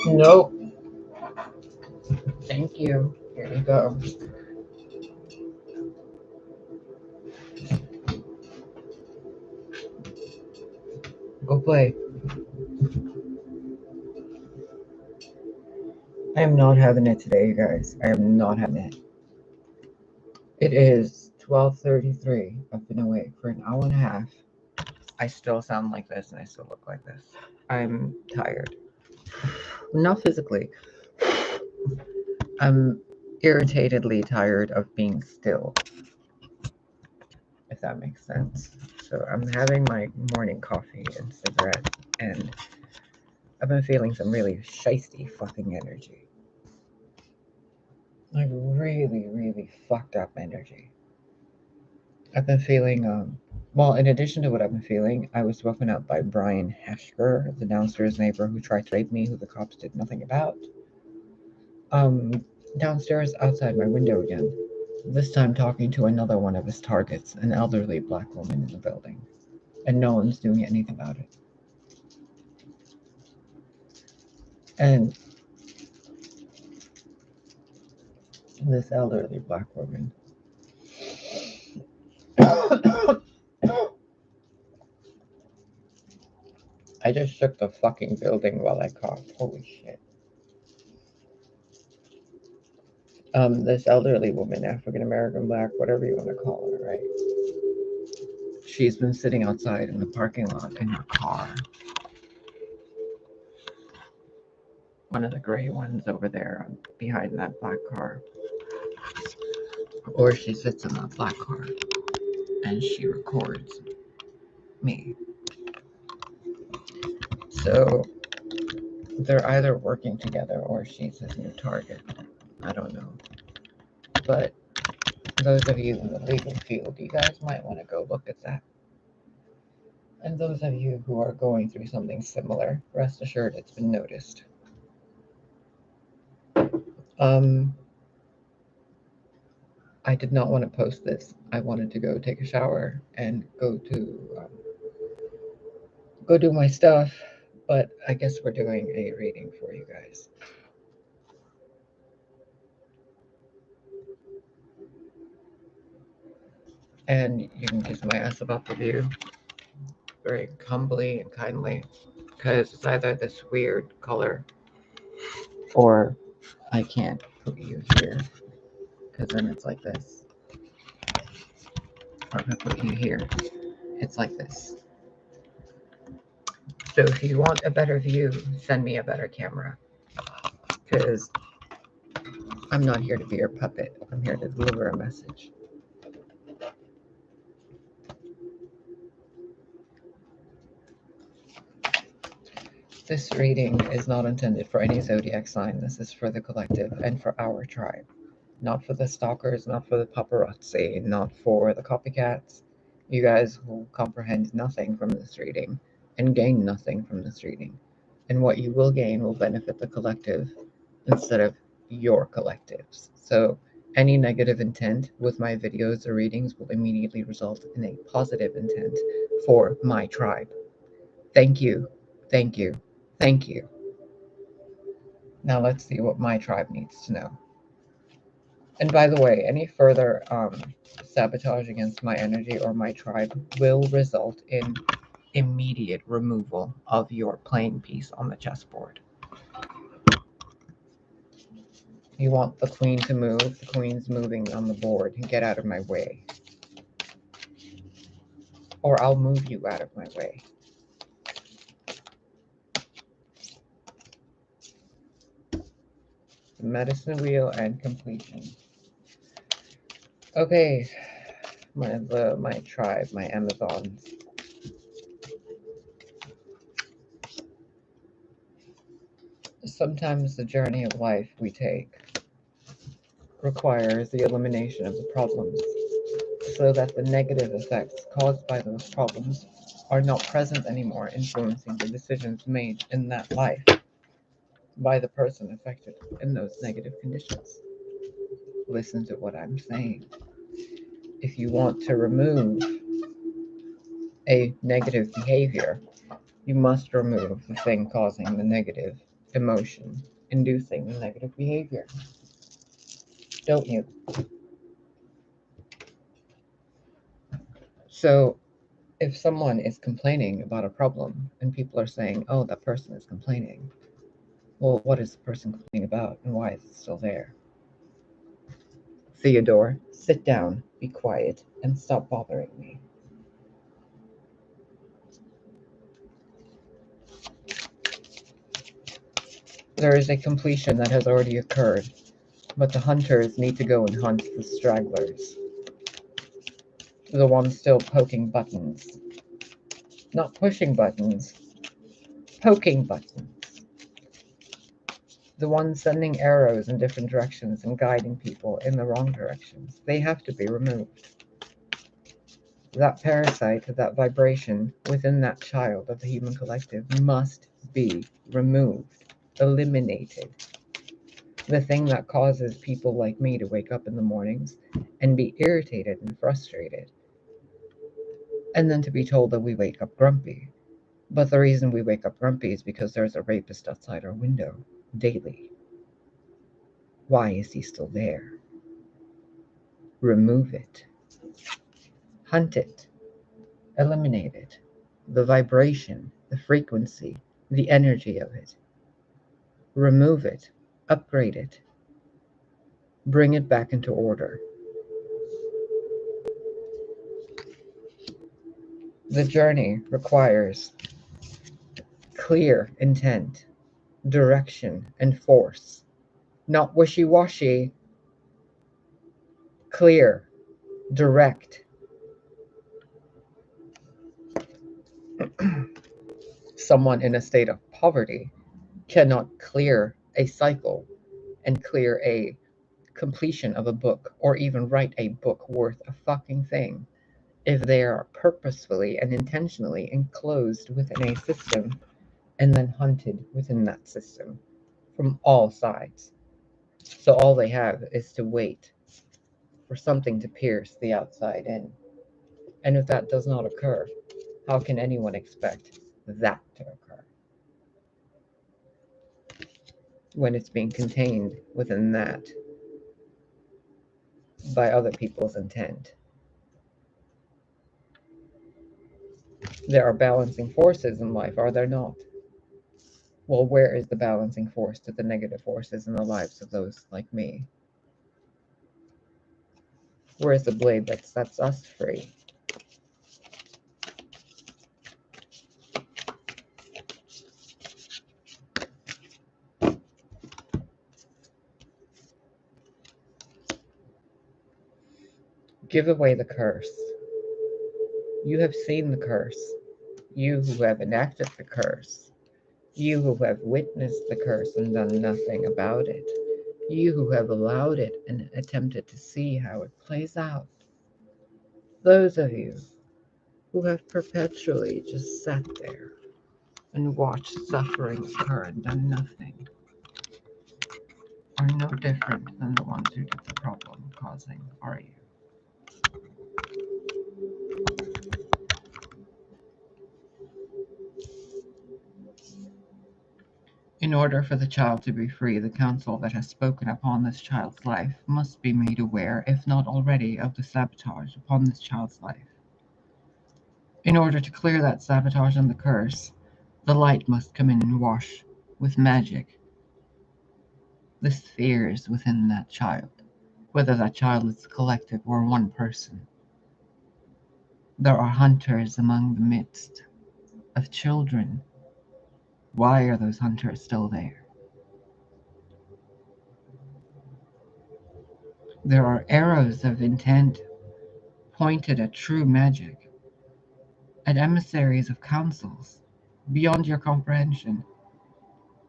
Nope. Thank you. Here you go. Go play. I am not having it today, you guys. I am not having it. It is 12:33. I've been awake for an hour and a half. I still sound like this and I still look like this. I'm tired. Not physically. I'm irritatedly tired of being still, if that makes sense. So I'm having my morning coffee and cigarette, and I've been feeling some really shisty fucking energy. Like really, really fucked up energy. I've been feeling, well, in addition to what I've been feeling, I was woken up by Brian Hashker, the downstairs neighbor who tried to rape me, who the cops did nothing about. Downstairs outside my window again, this time talking to another one of his targets, an elderly black woman in the building, and no one's doing anything about it. And this elderly black woman I just shook the fucking building while I coughed. Holy shit. This elderly woman, African American, black, whatever you want to call her, right? She's been sitting outside in the parking lot in her car. One of the gray ones over there behind that black car. Or she sits in that black car and she records me. So they're either working together or she's his new target. I don't know. But those of you in the legal field, you guys might want to go look at that. And those of you who are going through something similar, rest assured it's been noticed. I did not want to post this. I wanted to go take a shower and go do my stuff, but I guess we're doing a reading for you guys. And you can kiss my ass about the view very humbly and kindly, because it's either this weird color or I can't put you here, because then it's like this. Or if I put you here, it's like this. So if you want a better view, send me a better camera, because I'm not here to be your puppet. I'm here to deliver a message. This reading is not intended for any zodiac sign. This is for the collective and for our tribe. Not for the stalkers, not for the paparazzi, not for the copycats. You guys will comprehend nothing from this reading and gain nothing from this reading. And what you will gain will benefit the collective instead of your collectives. So any negative intent with my videos or readings will immediately result in a positive intent for my tribe. Thank you. Thank you. Thank you. Now let's see what my tribe needs to know. And by the way, any further sabotage against my energy or my tribe will result in immediate removal of your playing piece on the chessboard. You want the queen to move, the queen's moving on the board, and get out of my way. Or I'll move you out of my way. The medicine wheel and completion. Okay, my tribe, my Amazons. Sometimes the journey of life we take requires the elimination of the problems so that the negative effects caused by those problems are not present anymore, influencing the decisions made in that life by the person affected in those negative conditions. Listen to what I'm saying. If you want to remove a negative behavior, you must remove the thing causing the negative emotion inducing the negative behavior, don't you? So if someone is complaining about a problem and people are saying, oh, that person is complaining, well, what is the person complaining about and why is it still there? Theodore, sit down, be quiet, and stop bothering me. There is a completion that has already occurred, but the hunters need to go and hunt the stragglers. The ones still poking buttons. Not pushing buttons, poking buttons. The ones sending arrows in different directions and guiding people in the wrong directions. They have to be removed. That parasite, that vibration within that child of the human collective must be removed, eliminated. The thing that causes people like me to wake up in the mornings and be irritated and frustrated, and then to be told that we wake up grumpy. But the reason we wake up grumpy is because there's a rapist outside our window daily. Why is he still there? Remove it. Hunt it. Eliminate it. The vibration, the frequency, the energy of it. Remove it. Upgrade it. Bring it back into order. The journey requires clear intent, direction, and force. Not wishy-washy. Clear, direct. Someone in a state of poverty cannot clear a cycle and clear a completion of a book or even write a book worth a fucking thing if they are purposefully and intentionally enclosed within a system and then hunted within that system from all sides. So all they have is to wait for something to pierce the outside in. And if that does not occur, how can anyone expect that to occur when it's being contained within that by other people's intent? There are balancing forces in life, are there not? Well, where is the balancing force to the negative forces in the lives of those like me? Where is the blade that sets us free? Give away the curse. You have seen the curse. You who have enacted the curse. You who have witnessed the curse and done nothing about it. You who have allowed it and attempted to see how it plays out. Those of you who have perpetually just sat there and watched suffering occur and done nothing are no different than the ones who did the problem causing, are you? In order for the child to be free, the council that has spoken upon this child's life must be made aware, if not already, of the sabotage upon this child's life. In order to clear that sabotage and the curse, the light must come in and wash with magic the spheres within that child, whether that child is a collective or one person. There are hunters among the midst of children. Why are those hunters still there? There are arrows of intent pointed at true magic, at emissaries of councils, beyond your comprehension.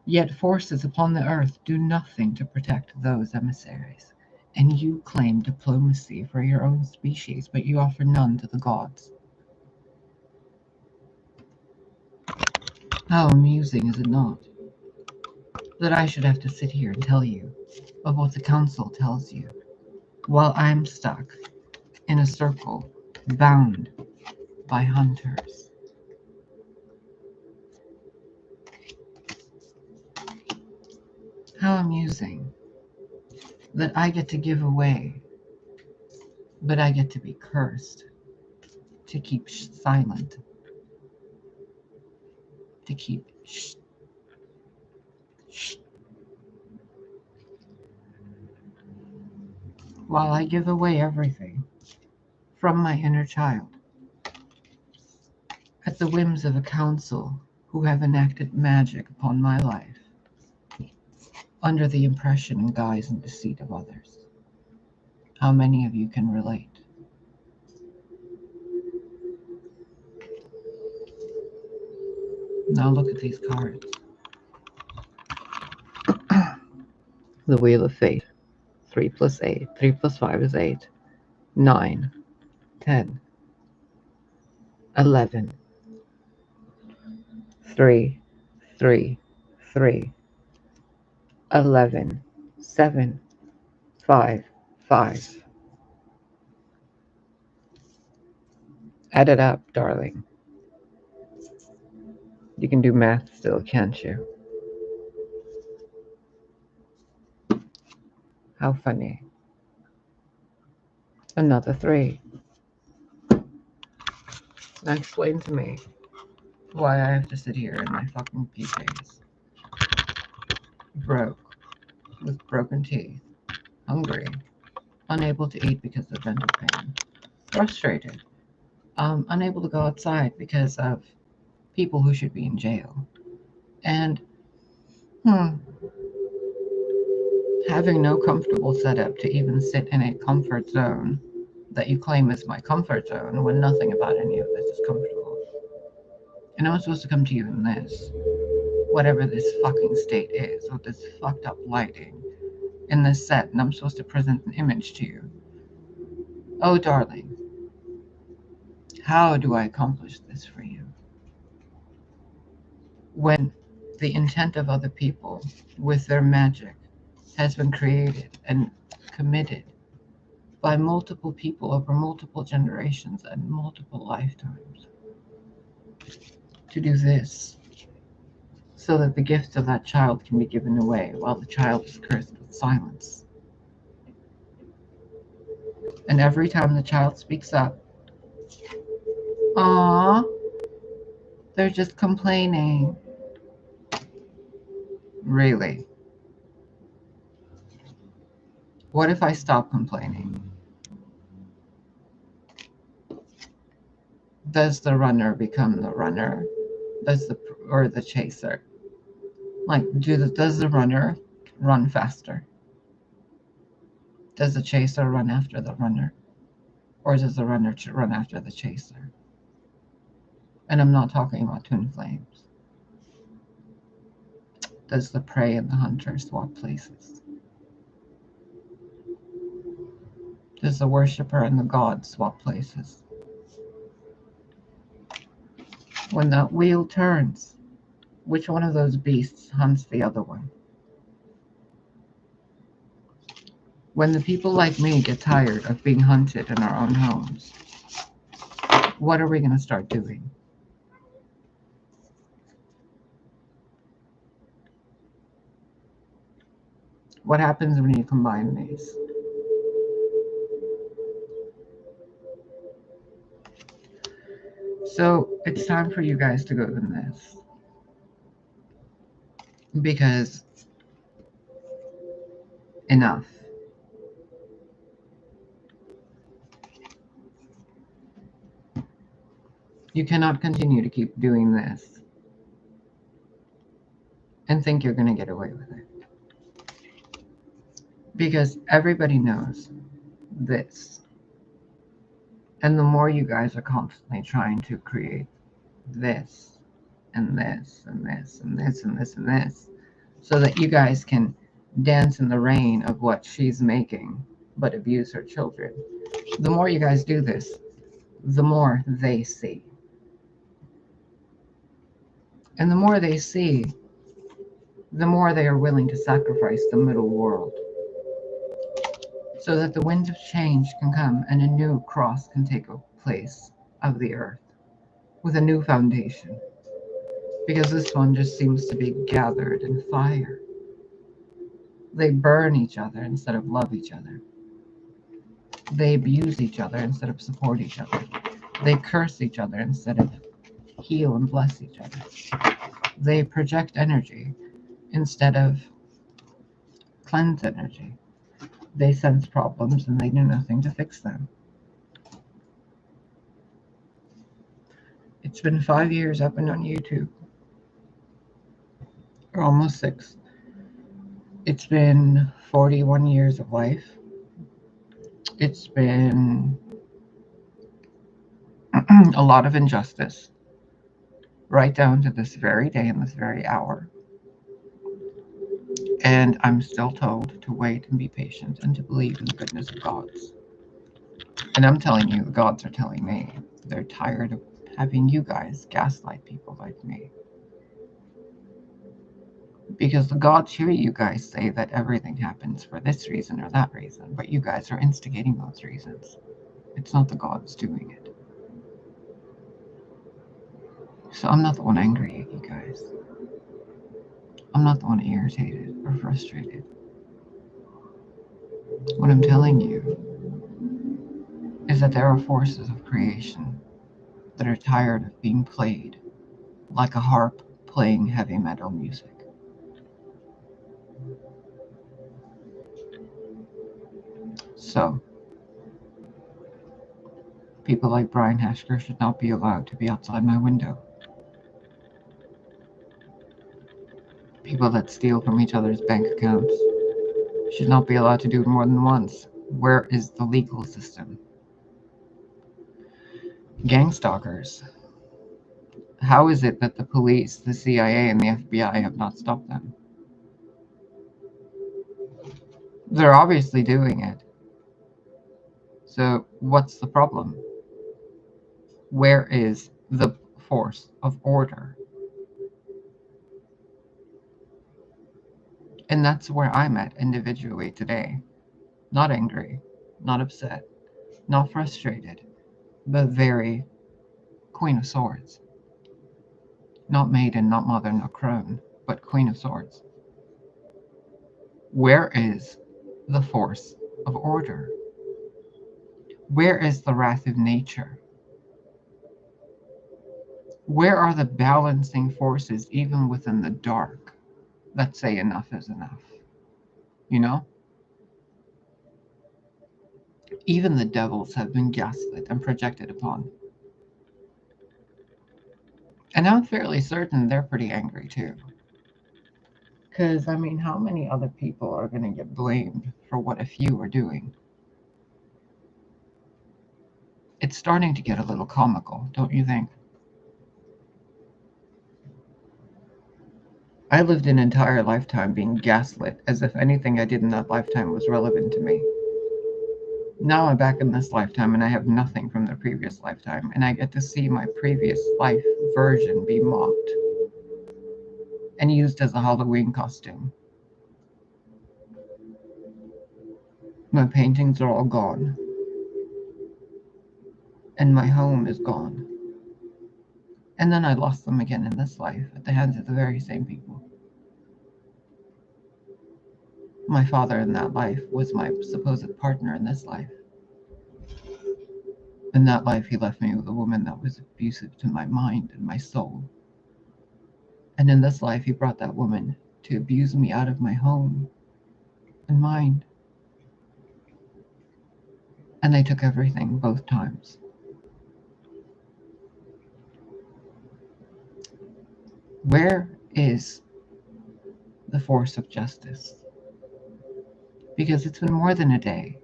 Yet forces upon the earth do nothing to protect those emissaries. And you claim diplomacy for your own species, but you offer none to the gods. How amusing, is it not, that I should have to sit here and tell you of what the council tells you, while I'm stuck in a circle, bound by hunters. How amusing that I get to give away, but I get to be cursed, to keep silent, to keep shh. While I give away everything from my inner child at the whims of a council who have enacted magic upon my life under the impression and guise and deceit of others. How many of you can relate? Now look at these cards. The Wheel of Fate. 3 plus 8. 3 plus 5 is 8. 9. 10. 11. 3. 3. 3. 11. 7. 5. 5. Add it up, darling. You can do math still, can't you? How funny. Another 3. Now explain to me why I have to sit here in my fucking PJs. Broke, with broken teeth, hungry, unable to eat because of dental pain, frustrated, unable to go outside because of people who should be in jail, and having no comfortable setup to even sit in a comfort zone that you claim is my comfort zone when nothing about any of this is comfortable. And I'm supposed to come to you in this, whatever this fucking state is, with this fucked up lighting in this set, and I'm supposed to present an image to you. Oh, darling, how do I accomplish this for you? When the intent of other people with their magic has been created and committed by multiple people over multiple generations and multiple lifetimes to do this so that the gifts of that child can be given away while the child is cursed with silence. And every time the child speaks up, "Aw, they're just complaining." Really? What if I stop complaining? Does the runner become the runner? Does the chaser? Like, does the runner run faster? Does the chaser run after the runner? Or does the runner run after the chaser? And I'm not talking about twin flames. Does the prey and the hunter swap places? Does the worshiper and the god swap places? When that wheel turns, which one of those beasts hunts the other one? When the people like me get tired of being hunted in our own homes, what are we going to start doing? What happens when you combine these? So it's time for you guys to go to this. Because enough. You cannot continue to keep doing this and think you're going to get away with it. Because everybody knows this. And the more you guys are constantly trying to create this and this and this and this and this and this, so that you guys can dance in the rain of what she's making, but abuse her children. The more you guys do this, the more they see. And the more they see, the more they are willing to sacrifice the middle world so that the wind of change can come and a new cross can take place of the earth with a new foundation. Because this one just seems to be gathered in fire. They burn each other instead of love each other. They abuse each other instead of support each other. They curse each other instead of heal and bless each other. They project energy instead of cleanse energy. They sense problems and they do nothing to fix them. It's been 5 years I've been on YouTube, or almost 6. It's been 41 years of life. It's been a lot of injustice, right down to this very day and this very hour. And I'm still told to wait and be patient and to believe in the goodness of gods. And I'm telling you, the gods are telling me they're tired of having you guys gaslight people like me. Because the gods hear you guys say that everything happens for this reason or that reason, but you guys are instigating those reasons. It's not the gods doing it. So I'm not the one angry at you guys. I'm not the one irritated or frustrated. What I'm telling you is that there are forces of creation that are tired of being played like a harp playing heavy metal music. So, people like Brian Hashker should not be allowed to be outside my window. People that steal from each other's bank accounts should not be allowed to do it more than once. Where is the legal system? Gang stalkers. How is it that the police, the CIA, and the FBI have not stopped them? They're obviously doing it. So what's the problem? Where is the force of order? And that's where I'm at individually today. Not angry, not upset, not frustrated, but very Queen of Swords. Not maiden, not mother, not crone, but Queen of Swords. Where is the force of order? Where is the wrath of nature? Where are the balancing forces, even within the dark, that say enough is enough? You know? Even the devils have been gaslit and projected upon. And I'm fairly certain they're pretty angry too. Because, I mean, how many other people are going to get blamed for what a few are doing? It's starting to get a little comical, don't you think? I lived an entire lifetime being gaslit as if anything I did in that lifetime was relevant to me. Now I'm back in this lifetime and I have nothing from the previous lifetime, and I get to see my previous life version be mocked and used as a Halloween costume. My paintings are all gone, and my home is gone. And then I lost them again in this life at the hands of the very same people. My father in that life was my supposed partner in this life. In that life, he left me with a woman that was abusive to my mind and my soul. And in this life, he brought that woman to abuse me out of my home and mind. And they took everything both times. Where is the force of justice? Because it's been more than a day.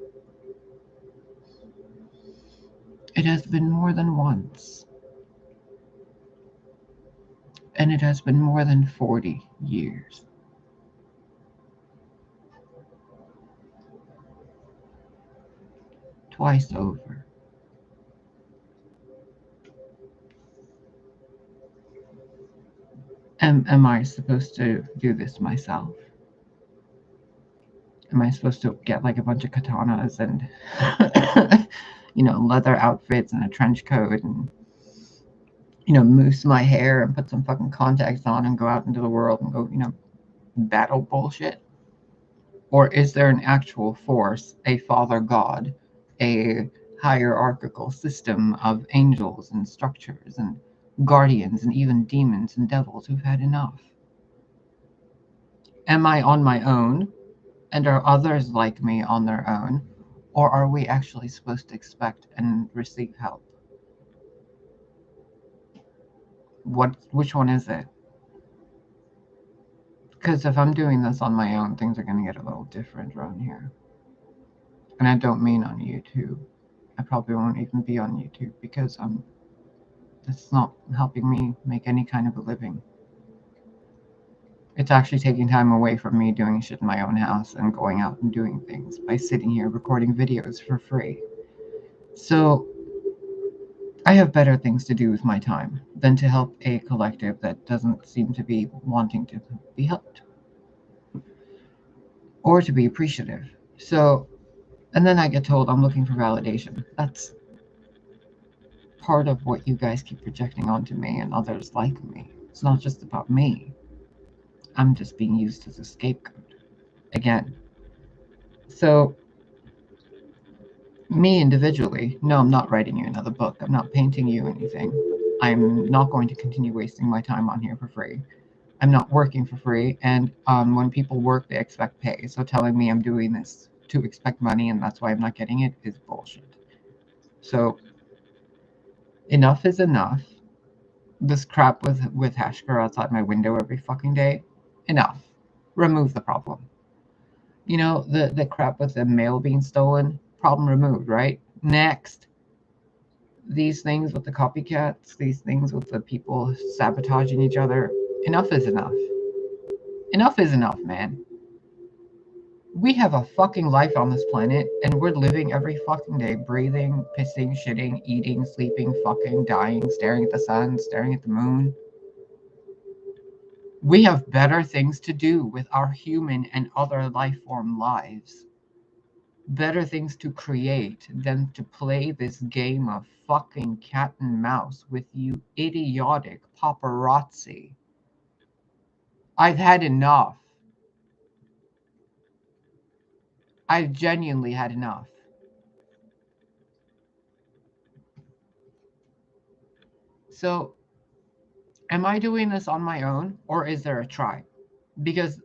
It has been more than once. And it has been more than 40 years. Twice over. Am I supposed to do this myself? Am I supposed to get like a bunch of katanas and, leather outfits and a trench coat and, mousse my hair and put some fucking contacts on and go out into the world and go, battle bullshit? Or is there an actual force, a father god, a hierarchical system of angels and structures and guardians and even demons and devils who've had enough? Am I on my own? And are others like me on their own? Or are we actually supposed to expect and receive help? Which one is it? Because if I'm doing this on my own, things are going to get a little different around here. And I don't mean on YouTube. I probably won't even be on YouTube because it's not helping me make any kind of a living. It's actually taking time away from me doing shit in my own house and going out and doing things by sitting here recording videos for free. So I have better things to do with my time than to help a collective that doesn't seem to be wanting to be helped or to be appreciative. So, and then I get told I'm looking for validation. That's part of what you guys keep projecting onto me and others like me. It's not just about me. I'm just being used as a scapegoat again. So, me individually, no, I'm not writing you another book. I'm not painting you anything. I'm not going to continue wasting my time on here for free. I'm not working for free. And when people work, they expect pay. So telling me I'm doing this to expect money and that's why I'm not getting it is bullshit. So enough is enough. This crap with Hashker outside my window every fucking day, enough. Remove the problem. You know, the crap with the mail being stolen, problem removed, right? Next. These things with the copycats, these things with the people sabotaging each other, enough is enough. Enough is enough, man. We have a fucking life on this planet, and we're living every fucking day, breathing, pissing, shitting, eating, sleeping, fucking, dying, staring at the sun, staring at the moon. We have better things to do with our human and other life form lives. Better things to create than to play this game of fucking cat and mouse with you idiotic paparazzi. I've had enough. I've genuinely had enough. So, am I doing this on my own or is there a tribe? Because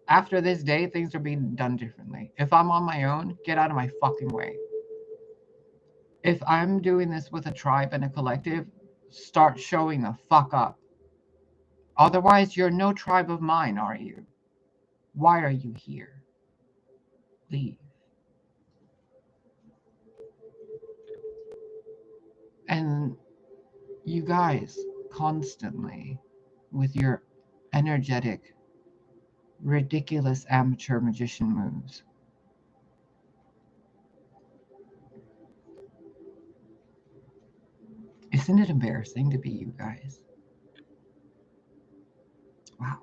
after this day, things are being done differently. If I'm on my own, get out of my fucking way. If I'm doing this with a tribe and a collective, start showing the fuck up. Otherwise, you're no tribe of mine, are you? Why are you here? Leave. And you guys constantly, with your energetic, ridiculous amateur magician moves, isn't it embarrassing to be you guys? Wow.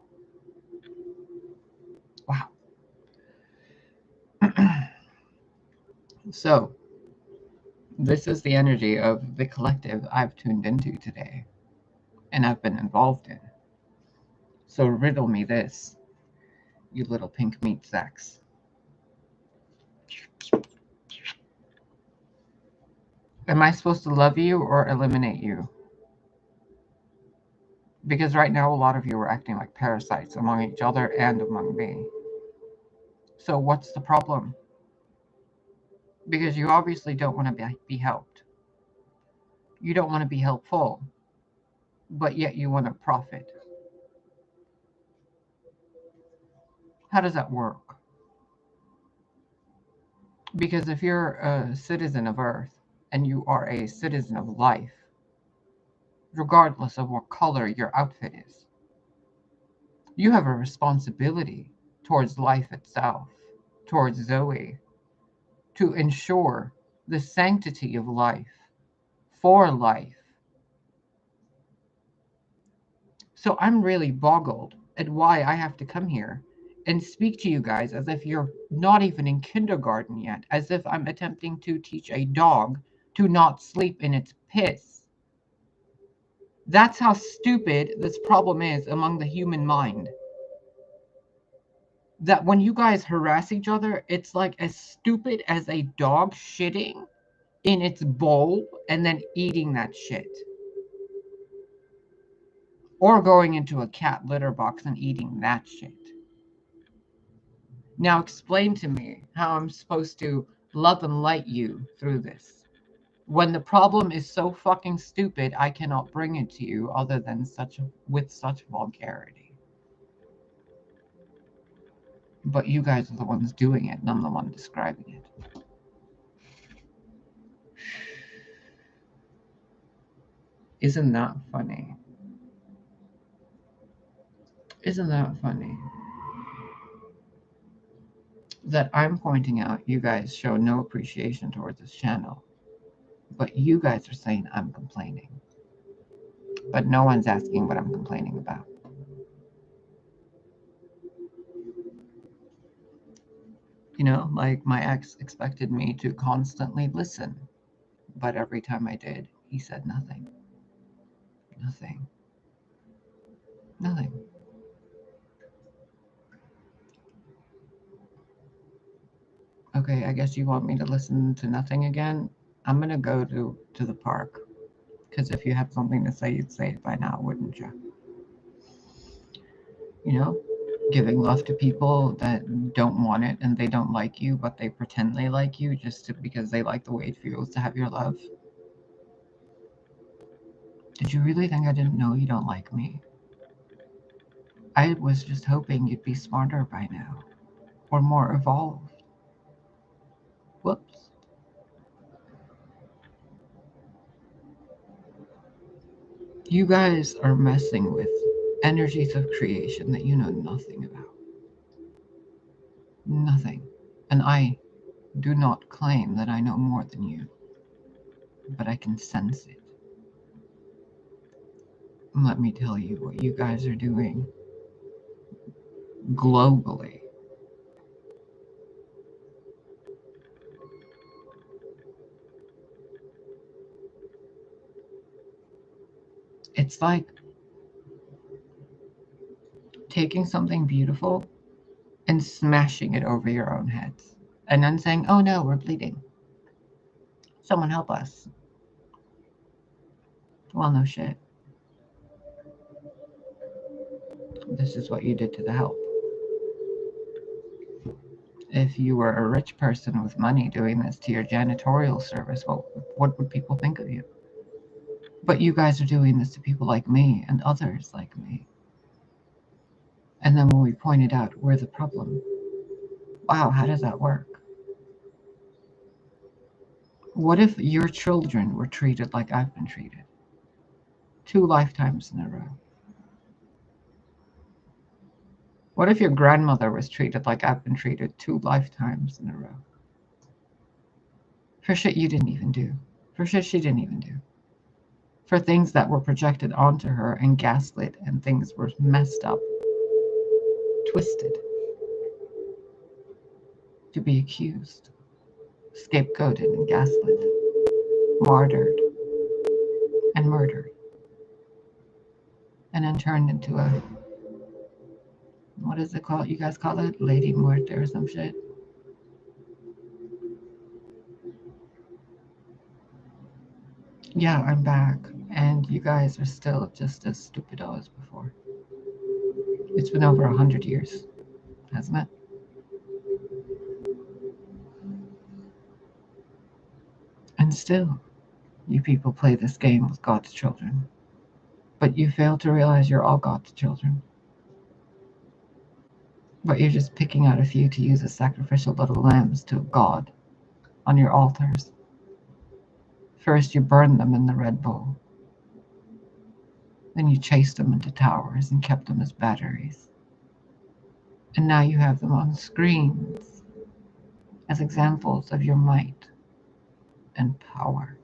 Wow. So, this is the energy of the collective I've tuned into today and I've been involved in. So, riddle me this, you little pink meat sacks. Am I supposed to love you or eliminate you? Because right now, a lot of you are acting like parasites among each other and among me. So, what's the problem? Because you obviously don't want to be helped. You don't want to be helpful, but yet you want to profit. How does that work? Because if you're a citizen of Earth and you are a citizen of life, regardless of what color your outfit is, you have a responsibility towards life itself, towards Zoe, to ensure the sanctity of life, for life. So I'm really boggled at why I have to come here and speak to you guys as if you're not even in kindergarten yet, as if I'm attempting to teach a dog to not sleep in its piss. That's how stupid this problem is among the human mind. that when you guys harass each other, it's like as stupid as a dog shitting in its bowl and then eating that shit. Or going into a cat litter box and eating that shit. Now explain to me how I'm supposed to love and light you through this. When the problem is so fucking stupid, I cannot bring it to you other than with such vulgarity. But you guys are the ones doing it, and I'm the one describing it. Isn't that funny? Isn't that funny? That I'm pointing out you guys show no appreciation towards this channel, but you guys are saying I'm complaining. But no one's asking what I'm complaining about. You know, like my ex expected me to constantly listen, but every time I did, he said nothing. Nothing. Nothing. Okay, I guess you want me to listen to nothing again? I'm gonna go to the park. Because if you had something to say, you'd say it by now, wouldn't you? You know? Giving love to people that don't want it and they don't like you, but they pretend they like you because they like the way it feels to have your love. Did you really think I didn't know you don't like me? I was just hoping you'd be smarter by now, or more evolved. Whoops. You guys are messing with energies of creation that you know nothing about. Nothing. And I do not claim that I know more than you, but I can sense it. And let me tell you what you guys are doing globally. It's like taking something beautiful and smashing it over your own heads. And then saying, oh no, we're bleeding. Someone help us. Well, no shit. This is what you did to the help. If you were a rich person with money doing this to your janitorial service, what would people think of you? But you guys are doing this to people like me and others like me. And then when we pointed out we're the problem, wow, how does that work? What if your children were treated like I've been treated? 2 lifetimes in a row. What if your grandmother was treated like I've been treated 2 lifetimes in a row? For shit you didn't even do. For shit she didn't even do. For things that were projected onto her and gaslit, and things were messed up, twisted, to be accused, scapegoated and gaslit, martyred and murdered, and then turned into a, what is it called? You guys call it Lady Muerte or some shit? Yeah, I'm back, and you guys are still just as stupid as before. It's been over 100 years, hasn't it? And still, you people play this game with God's children. But you fail to realize you're all God's children. But you're just picking out a few to use as sacrificial little lambs to God on your altars. First, you burned them in the Red Bull. Then you chased them into towers and kept them as batteries. And now you have them on screens as examples of your might and power.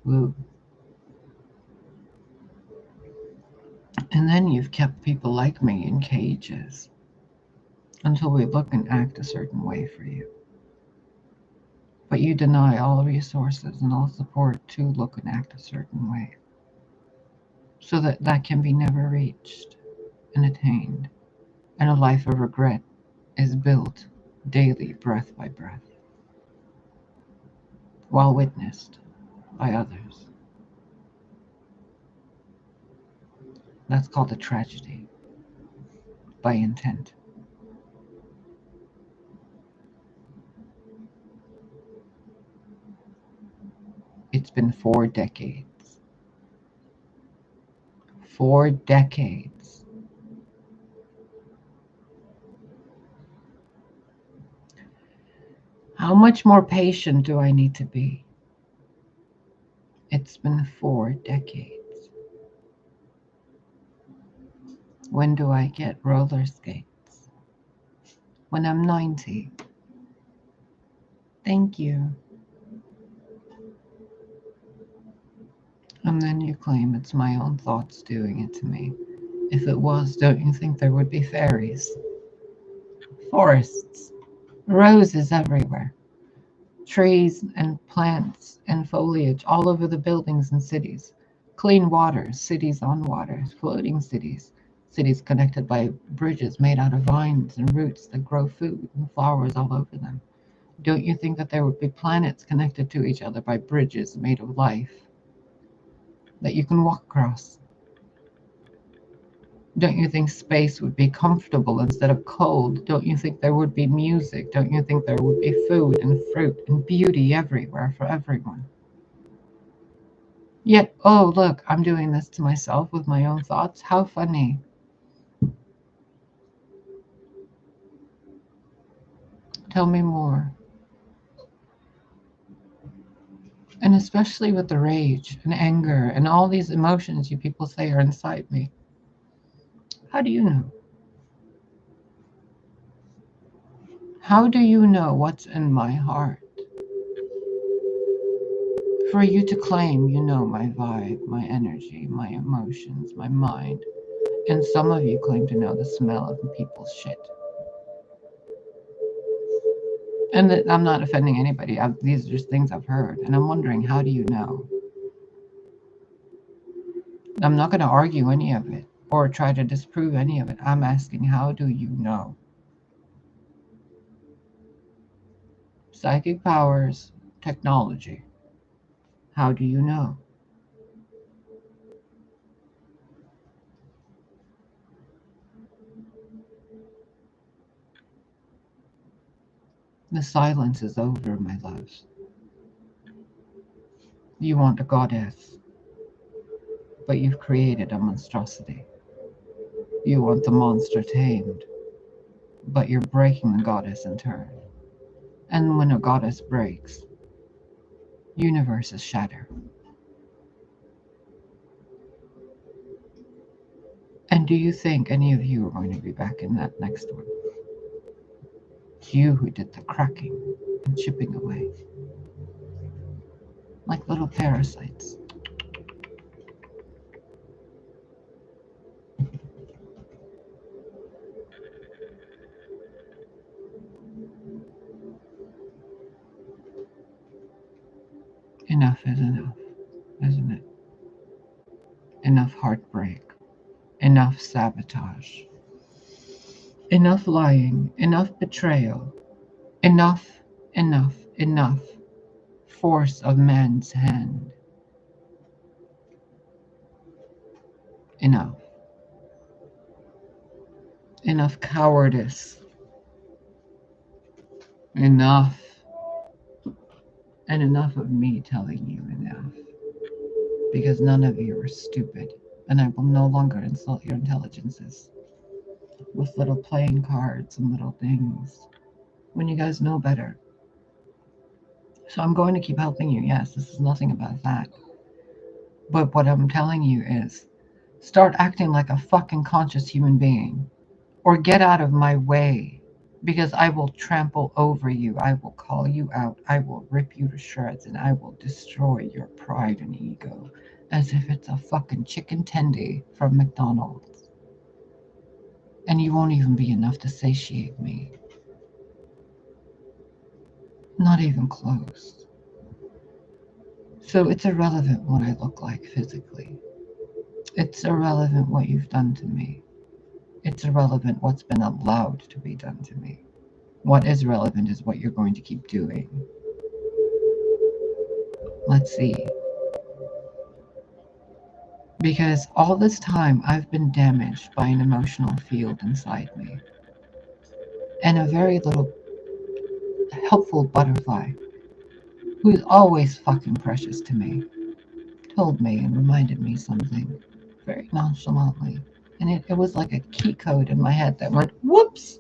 Woo. And then you've kept people like me in cages until we look and act a certain way for you. But you deny all resources and all support to look and act a certain way, so that can be never reached and attained. And a life of regret is built daily, breath by breath, while witnessed by others. That's called a tragedy by intent. It's been 4 decades. 4 decades. How much more patient do I need to be? It's been 4 decades. When do I get roller skates? When I'm 90. Thank you. And then you claim it's my own thoughts doing it to me. If it was, don't you think there would be fairies? Forests, roses everywhere, trees and plants and foliage all over the buildings and cities. Clean water, cities on water, floating cities, cities connected by bridges made out of vines and roots that grow food and flowers all over them. Don't you think that there would be planets connected to each other by bridges made of life that you can walk across? Don't you think space would be comfortable instead of cold? Don't you think there would be music? Don't you think there would be food and fruit and beauty everywhere for everyone? Yet, oh, look, I'm doing this to myself with my own thoughts. How funny. Tell me more. And especially with the rage and anger and all these emotions you people say are inside me. How do you know? How do you know what's in my heart? For you to claim you know my vibe, my energy, my emotions, my mind, and some of you claim to know the smell of people's shit. And that I'm not offending anybody. These are just things I've heard. And I'm wondering, how do you know? I'm not going to argue any of it or try to disprove any of it. I'm asking, how do you know? Psychic powers, technology. How do you know? The silence is over, my loves. You want a goddess, but you've created a monstrosity. You want the monster tamed, but you're breaking the goddess in turn. And when a goddess breaks, universes shatter. And do you think any of you are going to be back in that next one? It's you who did the cracking and chipping away, like little parasites. Enough is enough, isn't it? Enough heartbreak, enough sabotage, enough lying, enough betrayal, enough, enough, enough force of man's hand. Enough. Enough cowardice. Enough. And enough of me telling you enough. Because none of you are stupid, and I will no longer insult your intelligences with little playing cards and little things when you guys know better. So I'm going to keep helping you. Yes, this is nothing about that. But what I'm telling you is start acting like a fucking conscious human being, or get out of my way, because I will trample over you. I will call you out. I will rip you to shreds, and I will destroy your pride and ego as if it's a fucking chicken tendy from McDonald's. And you won't even be enough to satiate me. Not even close. So it's irrelevant what I look like physically. It's irrelevant what you've done to me. It's irrelevant what's been allowed to be done to me. What is relevant is what you're going to keep doing. Let's see. Because all this time I've been damaged by an emotional field inside me. And a very little helpful butterfly, who's always fucking precious to me, told me and reminded me something very nonchalantly. And it was like a key code in my head that went, whoops,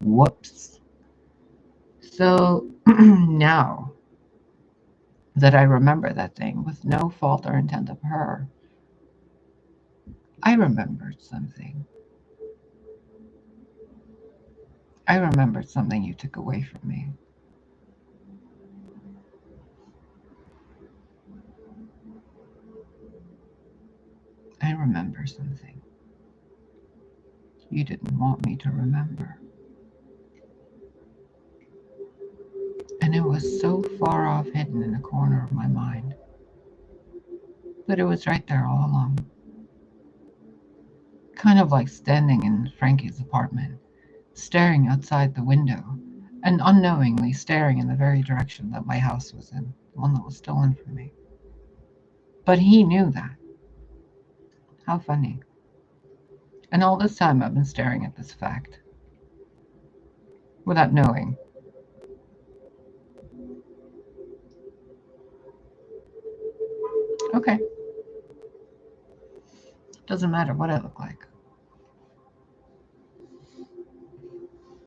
whoops. So now that I remember that thing with no fault or intent of her, I remembered something. I remembered something you took away from me. I remember something you didn't want me to remember. And it was so far off hidden in a corner of my mind. But it was right there all along. Kind of like standing in Frankie's apartment, staring outside the window, and unknowingly staring in the very direction that my house was in, the one that was stolen from me. But he knew that. How funny. And all this time I've been staring at this fact, without knowing. Okay. Doesn't matter what I look like.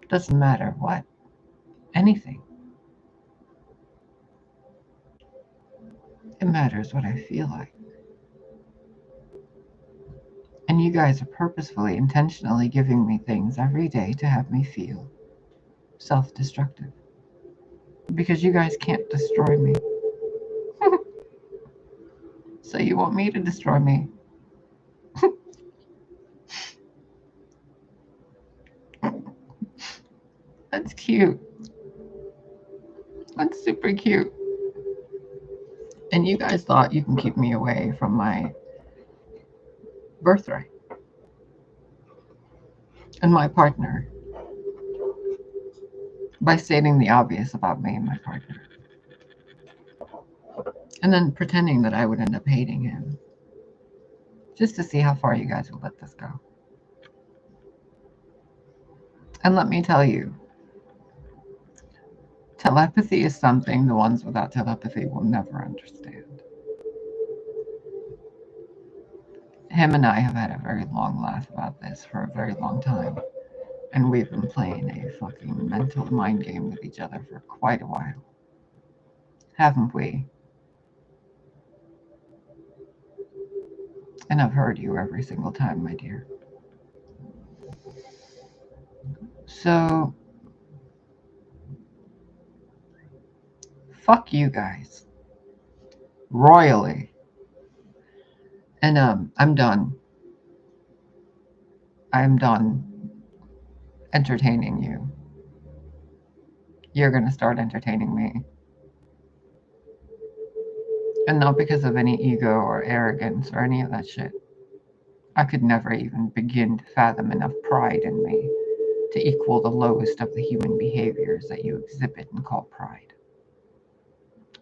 Doesn't matter what. Anything. It matters what I feel like. And you guys are purposefully, intentionally giving me things every day to have me feel self-destructive. Because you guys can't destroy me. So you want me to destroy me. That's cute. That's super cute. And you guys thought you can keep me away from my birthright and my partner by stating the obvious about me and my partner. And then pretending that I would end up hating him. Just to see how far you guys will let this go. And let me tell you, telepathy is something the ones without telepathy will never understand. Him and I have had a very long laugh about this for a very long time. And we've been playing a fucking mental mind game with each other for quite a while. Haven't we? And I've heard you every single time, my dear. So, fuck you guys. Royally. And I'm done. I'm done entertaining you. You're gonna start entertaining me. And not because of any ego or arrogance or any of that shit. I could never even begin to fathom enough pride in me to equal the lowest of the human behaviors that you exhibit and call pride.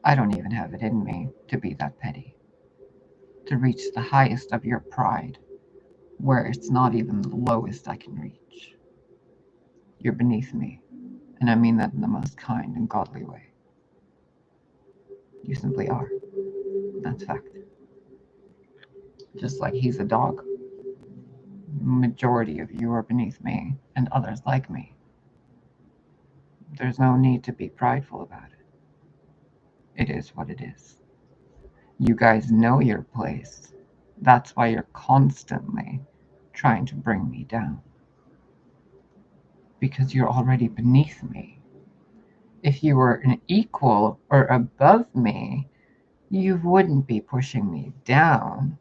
I don't even have it in me to be that petty. To reach the highest of your pride, where it's not even the lowest I can reach. You're beneath me, and I mean that in the most kind and godly way. You simply are. That's fact. Just like he's a dog. Majority of you are beneath me, and others like me. There's no need to be prideful about it. It is what it is. You guys know your place. That's why you're constantly trying to bring me down. Because you're already beneath me. If you were an equal or above me, you wouldn't be pushing me down.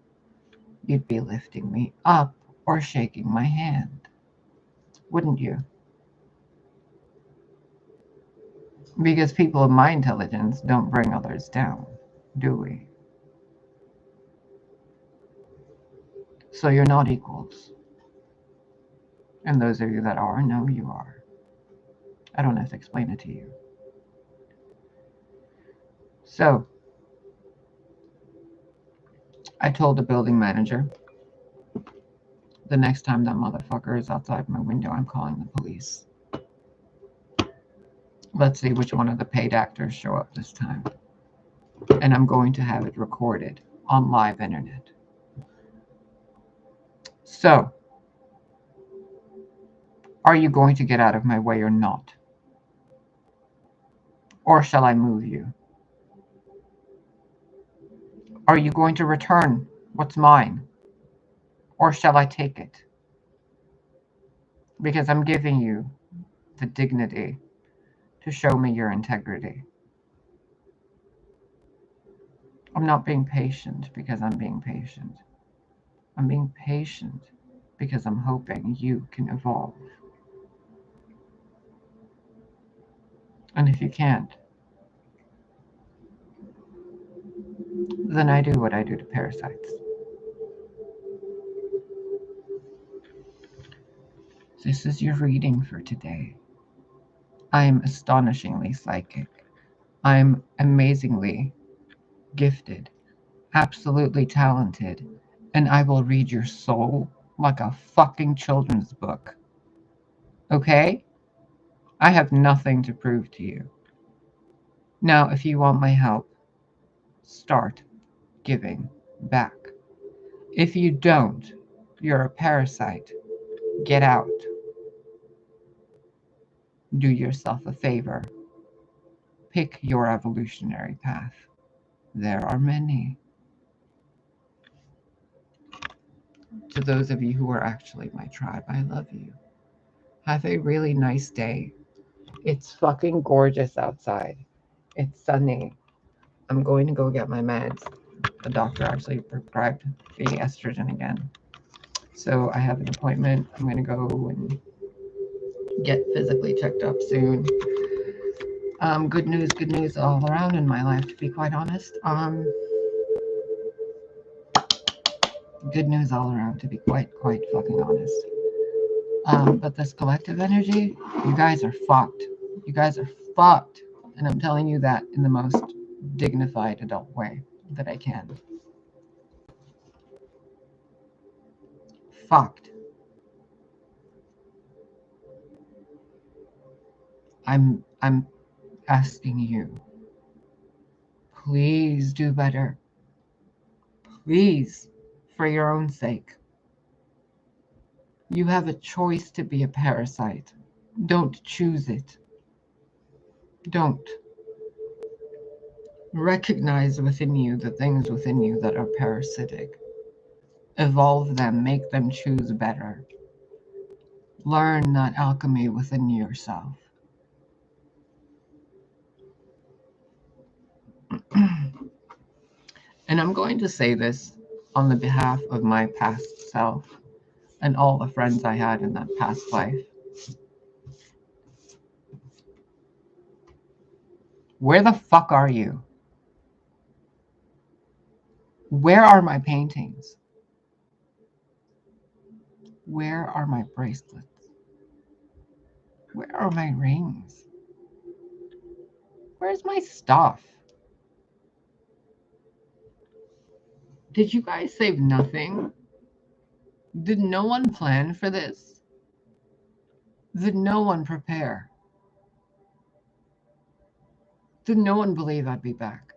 You'd be lifting me up or shaking my hand. Wouldn't you? Because people of my intelligence don't bring others down, do we? So you're not equals. And those of you that are, know you are. I don't have to explain it to you. So, I told the building manager, the next time that motherfucker is outside my window, I'm calling the police. Let's see which one of the paid actors show up this time. And I'm going to have it recorded on live internet. So, are you going to get out of my way or not? Or shall I move you? Are you going to return what's mine? Or shall I take it? Because I'm giving you the dignity to show me your integrity. I'm not being patient because I'm being patient. I'm being patient because I'm hoping you can evolve. And if you can't, then I do what I do to parasites. This is your reading for today. I am astonishingly psychic. I'm amazingly gifted, absolutely talented, and I will read your soul like a fucking children's book. Okay? I have nothing to prove to you. Now, if you want my help, start giving back. If you don't, you're a parasite. Get out. Do yourself a favor. Pick your evolutionary path. There are many. To those of you who are actually my tribe, I love you. Have a really nice day. It's fucking gorgeous outside. It's sunny. I'm going to go get my meds. The doctor actually prescribed the estrogen again. So I have an appointment. I'm going to go and get physically checked up soon. Good news all around in my life, to be quite honest. Good news all around, to be quite fucking honest. But this collective energy, you guys are fucked. You guys are fucked. And I'm telling you that in the most dignified adult way that I can. Fucked. I'm asking you, please do better. Please, for your own sake. You have a choice to be a parasite. Don't choose it. Don't. Recognize within you the things within you that are parasitic. Evolve them, make them choose better. Learn that alchemy within yourself. And I'm going to say this on the behalf of my past self and all the friends I had in that past life. Where the fuck are you? Where are my paintings? Where are my bracelets? Where are my rings? Where's my stuff? Did you guys save nothing? Did no one plan for this? Did no one prepare? Did no one believe I'd be back?